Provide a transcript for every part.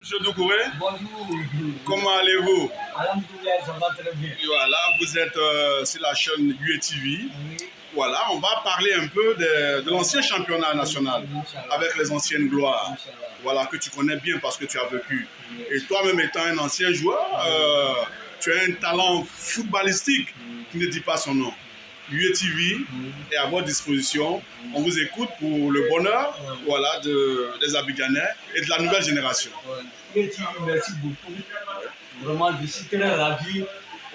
Monsieur Doucouré, Bonjour. comment allez-vous? Alhamdoulilah, ça va très bien. Et voilà, vous êtes sur la chaîne UATV. Oui. Voilà, on va parler un peu de l'ancien championnat national Inch'Allah. avec les anciennes gloires. Inch'Allah. Voilà, que tu connais bien parce que tu as vécu. Oui. Et toi-même étant un ancien joueur, tu as un talent footballistique qui ne dit pas son nom. UATV est à votre disposition. On vous écoute pour le bonheur voilà, des Abidjanais et de la nouvelle génération. UATV, merci beaucoup. Vraiment, je suis très ravi.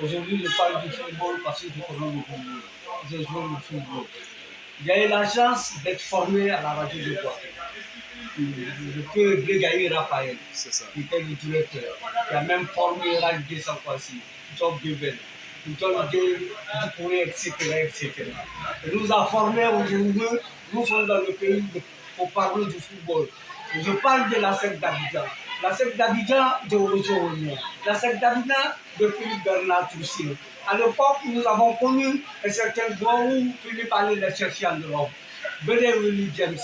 Aujourd'hui, je parle du football parce que je connais le football. Je joue le football. J'ai eu la chance d'être formé à la radio de Boaké. Le feu Grégaï Raphaël, qui était le directeur, qui a même formé Radio de Sakwasi, Job Bebel, Job Doucouré, etc., etc. Il nous a formés aujourd'hui, nous sommes dans le pays pour parler du football. Je parle de la SEC d'Abidjan. La SEC d'Abidjan de Roger. La SEC d'Abidjan de Philippe Bernard Troussier. À l'époque, nous avons connu un certain joueur où Philippe allait les chercher en Europe. Bede Willy James.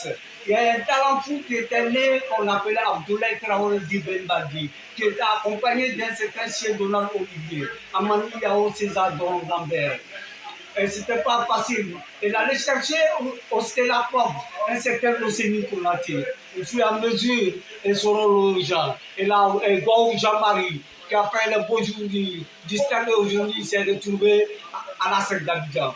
Il y a un talent fou qui était né, qu'on appelait Abdoulaye Traoré Dibembadi, qui était accompagné d'un certain Cheikh Donald Olivier, Amani Yao César Don Lambert. Et c'était pas facile. Il allait chercher au Stella Pop un certain Océanie Konaté. Et puis à mesure, et Sorolo Jean, et là, Gouaou Jean-Marie, qui a fait le beau jour du stade aujourd'hui, il s'est retrouvé à la SEC d'Abidjan.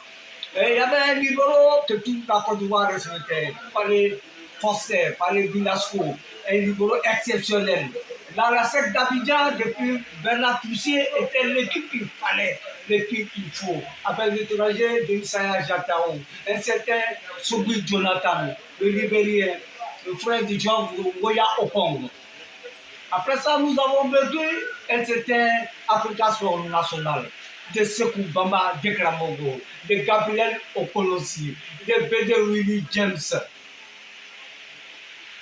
Et il y avait un numéro que toute la Côte d'Ivoire respectait, par les Foster, par les Binasco, un numéro exceptionnel. Dans la SEC d'Abidjan, depuis Bernard Troussier, était l'équipe qu'il fallait, l'équipe qu'il faut. Avec l'étranger de Issaïa Jataou, un certain Soubri Jonathan, le Libérien, le frère de Jean Goya Opong. Après ça, nous avons vécu un certain Africa Sport National, de Sekou Bamba de Kramogo, de Gabriel Okolosi, de Bede Willy James.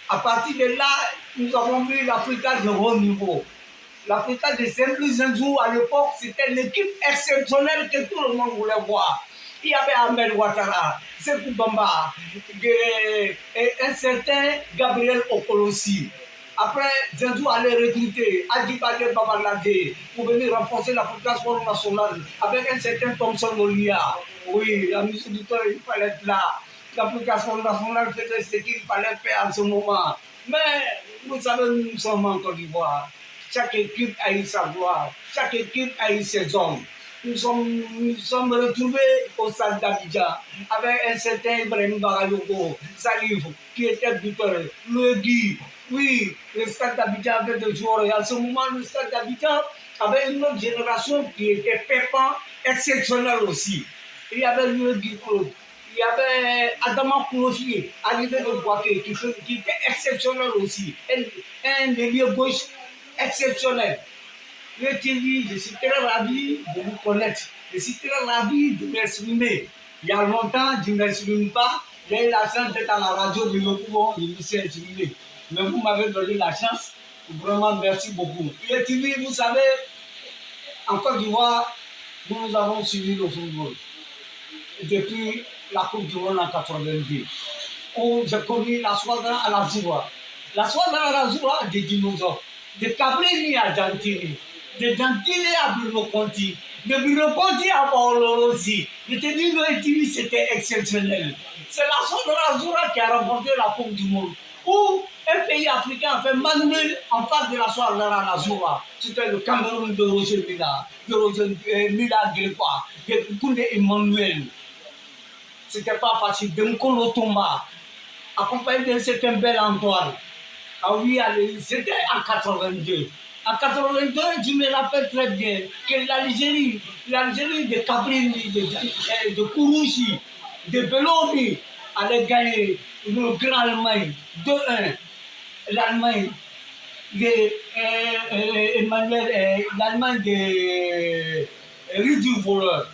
À partir de là, nous avons vu l'Africa de haut niveau. L'Africa de Saint-Louis à l'époque, c'était l'équipe exceptionnelle que tout le monde voulait voir. Il y avait Ahmed Ouattara, Sekou Bamba, et un certain Gabriel Okolosi. Après, Zenzou allait recruter Adibade Babalade pour venir renforcer l'Africa Sport National avec un certain Thomson Olia. Oui, amis auditeurs, il fallait être là. L'Africa Sport National faisait ce qu'il fallait faire en ce moment. Mais vous savez, nous sommes en Côte d'Ivoire. Chaque équipe a eu sa gloire. Chaque équipe a eu ses hommes. Nous sommes retrouvés au stade d'Abidjan avec un certain Ibrahim Barayogo, Salif, qui était buteur, le Guy. Oui, le stade d'Abidjan avait des joueurs. Et à ce moment, le stade d'Abidjan avait une autre génération qui était pépant, exceptionnelle aussi. Il y avait le Guy Claude. Il y avait Adama Koulofi, arrivé de Boaké, qui était exceptionnel aussi. Un ailier gauche exceptionnel. Le TV, je suis très ravi de vous connaître. Je suis très ravi de m'exprimer. Il y a longtemps, je ne m'exprime pas. J'ai eu la chance d'être à la radio de Yopougon, je me suis exprimé. Mais vous m'avez donné la chance. Vraiment, merci beaucoup. Le TV, vous savez, en Côte d'Ivoire, nous avons suivi le football. Depuis la Coupe du Monde en 82, où j'ai connu la Squadra à la Zoua. La Squadra à la Zoua des dinosaures. De Cabrini à Dantini. De Dantini à Bruno Conti. De Bruno Conti à Paolo Rossi. Je te dis, le TV, c'était exceptionnel. C'est la Squadra Zoura qui a remporté la Coupe du Monde. Où un pays africain a fait manuel en face de la Squadra à la Zoura. C'était le Cameroun de Roger Mila, de Roger Mila Grégoire, de Koundé Emmanuel. C'était pas facile. De Mkolo Tomba, accompagné d'un certain Bel Antoine. Ah oui, c'était en 82. En 82, je me rappelle très bien que l'Algérie de Cabrini, de Kourouchi, de Belomi allait gagner le Grand Allemagne 2-1. L'Allemagne l'Allemagne de Rudy Voleur.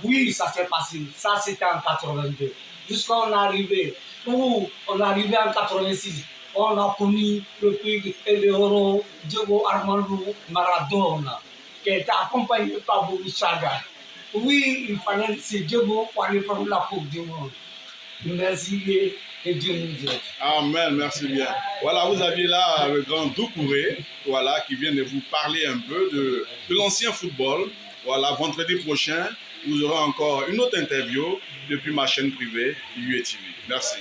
Oui, ça s'est passé. Ça, c'était en 82. Jusqu'à on est arrivé en 86. On a connu le pays et le héros Diego Armando Maradona, qui était accompagné par Boubou Chaga. Oui, il fallait, c'est Diego pour aller prendre la Coupe du Monde. Merci. Que Dieu nous aide. Amen, merci bien. Voilà, vous aviez là le grand Doucouré, voilà, qui vient de vous parler un peu de l'ancien football. Voilà, vendredi prochain, vous aurez encore une autre interview depuis ma chaîne privée, UATV. Merci.